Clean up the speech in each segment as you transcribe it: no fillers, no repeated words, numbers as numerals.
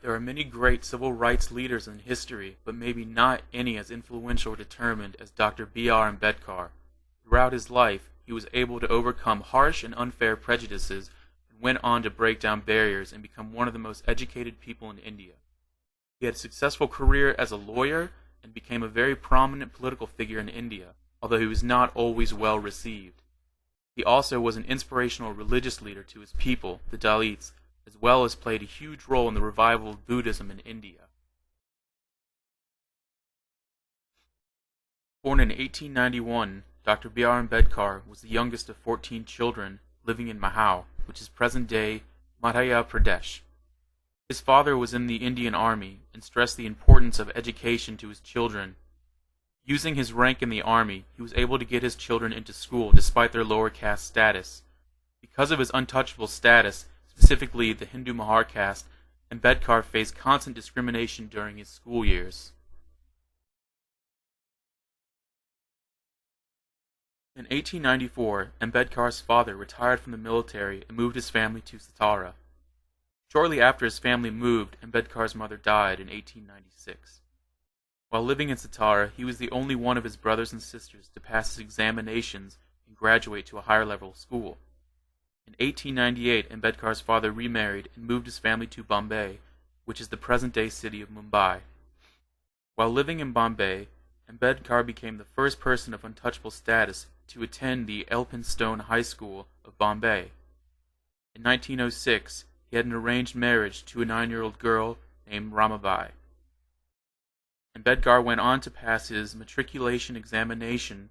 There are many great civil rights leaders in history, but maybe not any as influential or determined as Dr. B.R. Ambedkar. Throughout his life, he was able to overcome harsh and unfair prejudices and went on to break down barriers and become one of the most educated people in India. He had a successful career as a lawyer and became a very prominent political figure in India, although he was not always well received. He also was an inspirational religious leader to his people, the Dalits, as well as played a huge role in the revival of Buddhism in India. Born in 1891, Dr. B.R. Ambedkar was the youngest of 14 children living in Mahau, which is present-day Madhya Pradesh. His father was in the Indian Army and stressed the importance of education to his children. Using his rank in the army, he was able to get his children into school despite their lower caste status. Because of his untouchable status, specifically the Hindu Mahar caste, Ambedkar faced constant discrimination during his school years. In 1894, Ambedkar's father retired from the military and moved his family to Satara. Shortly after his family moved, Ambedkar's mother died in 1896. While living in Satara, he was the only one of his brothers and sisters to pass his examinations and graduate to a higher level school. In 1898, Ambedkar's father remarried and moved his family to Bombay, which is the present-day city of Mumbai. While living in Bombay, Ambedkar became the first person of untouchable status to attend the Elphinstone High School of Bombay. In 1906, he had an arranged marriage to a 9-year-old girl named Ramabai. Ambedkar went on to pass his matriculation examination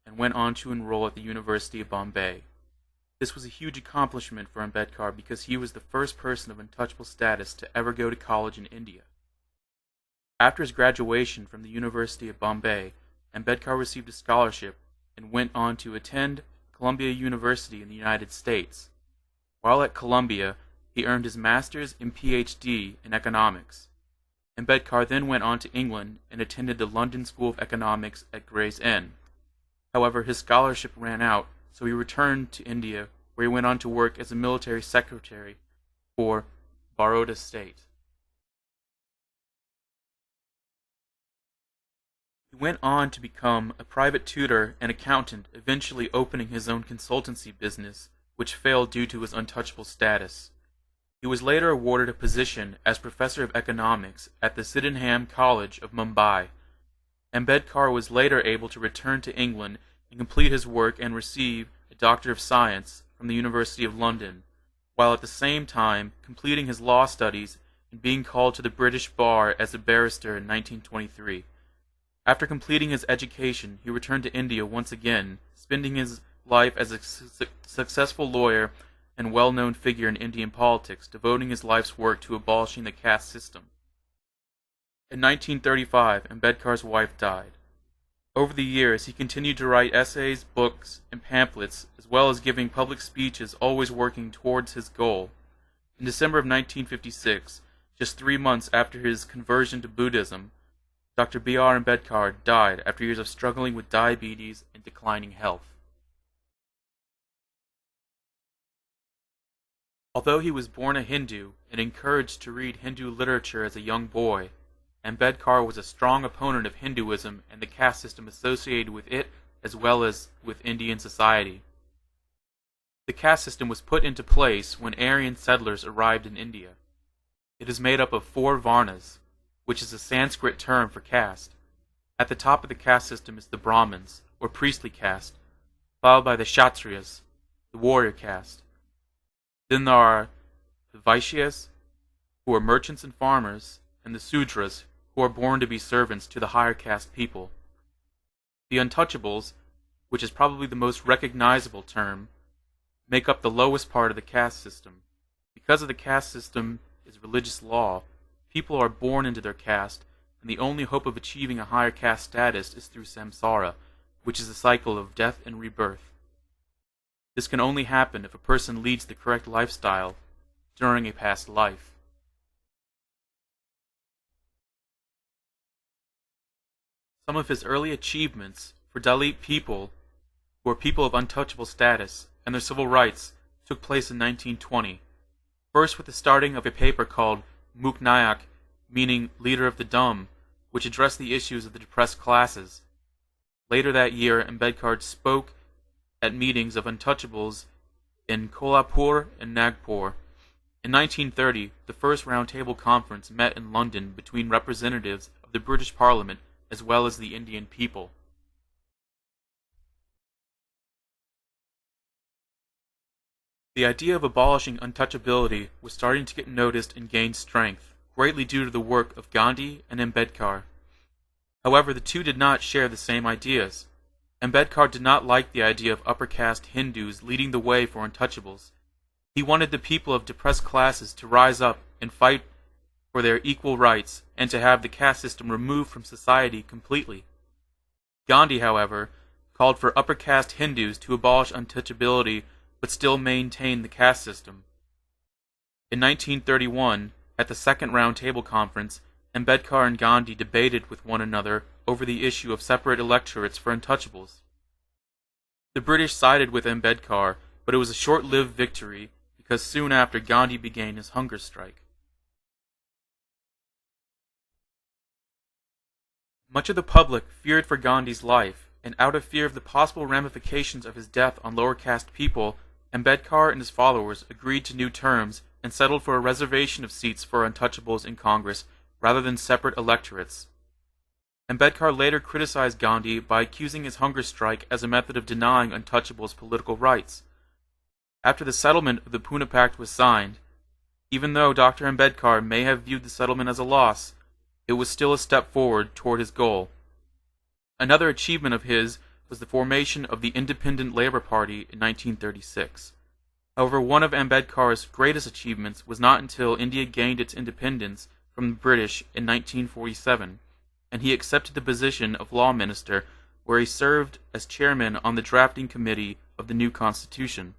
and went on to enroll at the University of Bombay. This was a huge accomplishment for Ambedkar because he was the first person of untouchable status to ever go to college in India. After his graduation from the University of Bombay, Ambedkar received a scholarship and went on to attend Columbia University in the United States. While at Columbia, he earned his master's and PhD in economics. Ambedkar then went on to England and attended the London School of Economics at Gray's Inn. However, his scholarship ran out, so he returned to India, where he went on to work as a military secretary for Baroda State. He went on to become a private tutor and accountant, eventually opening his own consultancy business, which failed due to his untouchable status. He was later awarded a position as professor of economics at the Sydenham College of Mumbai. Ambedkar was later able to return to England and complete his work and receive a Doctor of Science from the University of London, while at the same time completing his law studies and being called to the British bar as a barrister in 1923. After completing his education, he returned to India once again, spending his life as a successful lawyer and well-known figure in Indian politics, devoting his life's work to abolishing the caste system. In 1935, Ambedkar's wife died. Over the years, he continued to write essays, books, and pamphlets, as well as giving public speeches, always working towards his goal. In December of 1956, just 3 months after his conversion to Buddhism, Dr. B.R. Ambedkar died after years of struggling with diabetes and declining health. Although he was born a Hindu and encouraged to read Hindu literature as a young boy, Ambedkar was a strong opponent of Hinduism and the caste system associated with it, as well as with Indian society. The caste system was put into place when Aryan settlers arrived in India. It is made up of 4 varnas, which is a Sanskrit term for caste. At the top of the caste system is the Brahmins, or priestly caste, followed by the Kshatriyas, the warrior caste. Then there are the Vaishyas, who are merchants and farmers, and the Sudras, who are born to be servants to the higher caste people. The Untouchables, which is probably the most recognizable term, make up the lowest part of the caste system. Because of the caste system is religious law, people are born into their caste, and the only hope of achieving a higher caste status is through samsara, which is a cycle of death and rebirth. This can only happen if a person leads the correct lifestyle during a past life. Some of his early achievements for Dalit people, who are people of untouchable status, and their civil rights took place in 1920, first with the starting of a paper called Muk Nayak, meaning leader of the dumb, which addressed the issues of the depressed classes. Later that year, Ambedkar spoke at meetings of untouchables in Kolhapur and Nagpur. In 1930, the first Roundtable Conference met in London between representatives of the British Parliament as well as the Indian people. The idea of abolishing untouchability was starting to get noticed and gain strength, greatly due to the work of Gandhi and Ambedkar. However, the two did not share the same ideas. Ambedkar did not like the idea of upper caste Hindus leading the way for untouchables. He wanted the people of depressed classes to rise up and fight for their equal rights and to have the caste system removed from society completely. Gandhi, however, called for upper caste Hindus to abolish untouchability but still maintain the caste system. In 1931, at the Second Roundtable Conference, Ambedkar and Gandhi debated with one another over the issue of separate electorates for untouchables. The British sided with Ambedkar, but it was a short-lived victory because soon after Gandhi began his hunger strike. Much of the public feared for Gandhi's life, and out of fear of the possible ramifications of his death on lower caste people, Ambedkar and his followers agreed to new terms and settled for a reservation of seats for untouchables in Congress rather than separate electorates. Ambedkar later criticized Gandhi by accusing his hunger strike as a method of denying untouchables political rights. After the settlement of the Pune Pact was signed, even though Dr. Ambedkar may have viewed the settlement as a loss, it was still a step forward toward his goal. Another achievement of his was the formation of the Independent Labour Party in 1936. However, one of Ambedkar's greatest achievements was not until India gained its independence from the British in 1947, and he accepted the position of Law Minister, where he served as chairman on the drafting committee of the new constitution.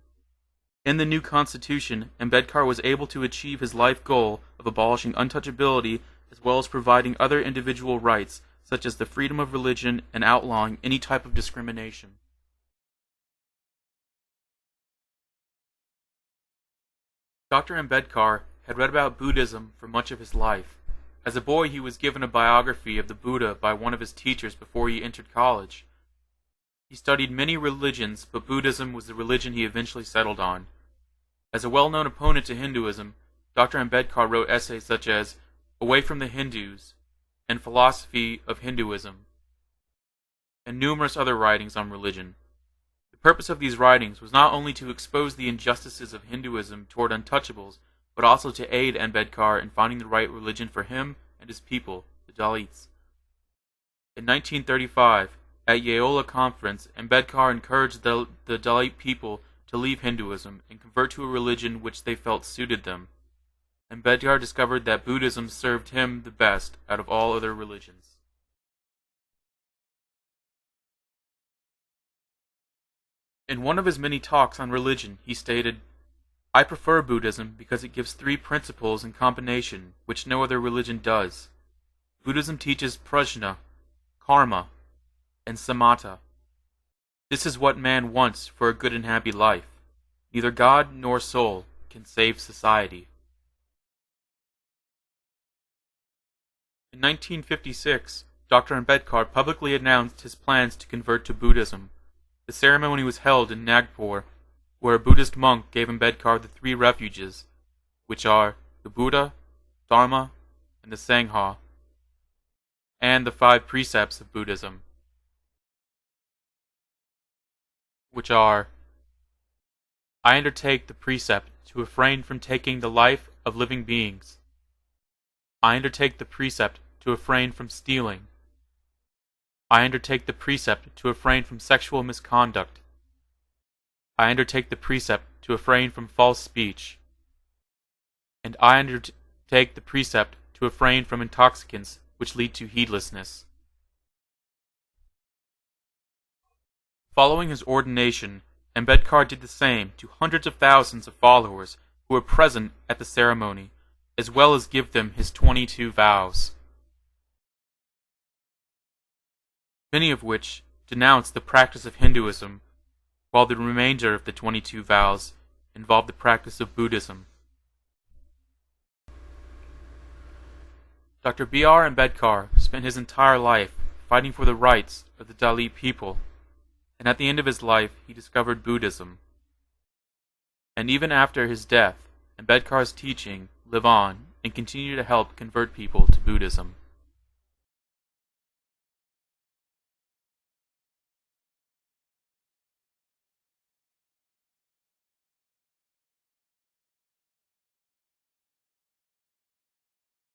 In the new constitution, Ambedkar was able to achieve his life goal of abolishing untouchability as well as providing other individual rights, such as the freedom of religion and outlawing any type of discrimination. Dr. Ambedkar had read about Buddhism for much of his life. As a boy, he was given a biography of the Buddha by one of his teachers before he entered college. He studied many religions, but Buddhism was the religion he eventually settled on. As a well-known opponent to Hinduism, Dr. Ambedkar wrote essays such as Away from the Hindus and Philosophy of Hinduism, and numerous other writings on religion. The purpose of these writings was not only to expose the injustices of Hinduism toward untouchables, but also to aid Ambedkar in finding the right religion for him and his people, the Dalits. In 1935, at Yeola Conference, Ambedkar encouraged the Dalit people to leave Hinduism and convert to a religion which they felt suited them. Ambedkar discovered that Buddhism served him the best out of all other religions. In one of his many talks on religion, he stated, I prefer Buddhism because it gives three principles in combination which no other religion does. Buddhism teaches prajna, karma, and samatha. This is what man wants for a good and happy life. Neither God nor soul can save society. In 1956, Dr. Ambedkar publicly announced his plans to convert to Buddhism. The ceremony was held in Nagpur, where a Buddhist monk gave Ambedkar the three refuges, which are the Buddha, Dharma, and the Sangha, and the 5 precepts of Buddhism, which are, I undertake the precept to refrain from taking the life of living beings. I undertake the precept to refrain from stealing. I undertake the precept to refrain from sexual misconduct. I undertake the precept to refrain from false speech. And I undertake the precept to refrain from intoxicants which lead to heedlessness. Following his ordination, Ambedkar did the same to hundreds of thousands of followers who were present at the ceremony, as well as give them his 22 vows, many of which denounced the practice of Hinduism, while the remainder of the 22 vows involved the practice of Buddhism. Dr. B.R. Ambedkar spent his entire life fighting for the rights of the Dalit people, and at the end of his life he discovered Buddhism. And even after his death, Ambedkar's teaching live on and continue to help convert people to Buddhism.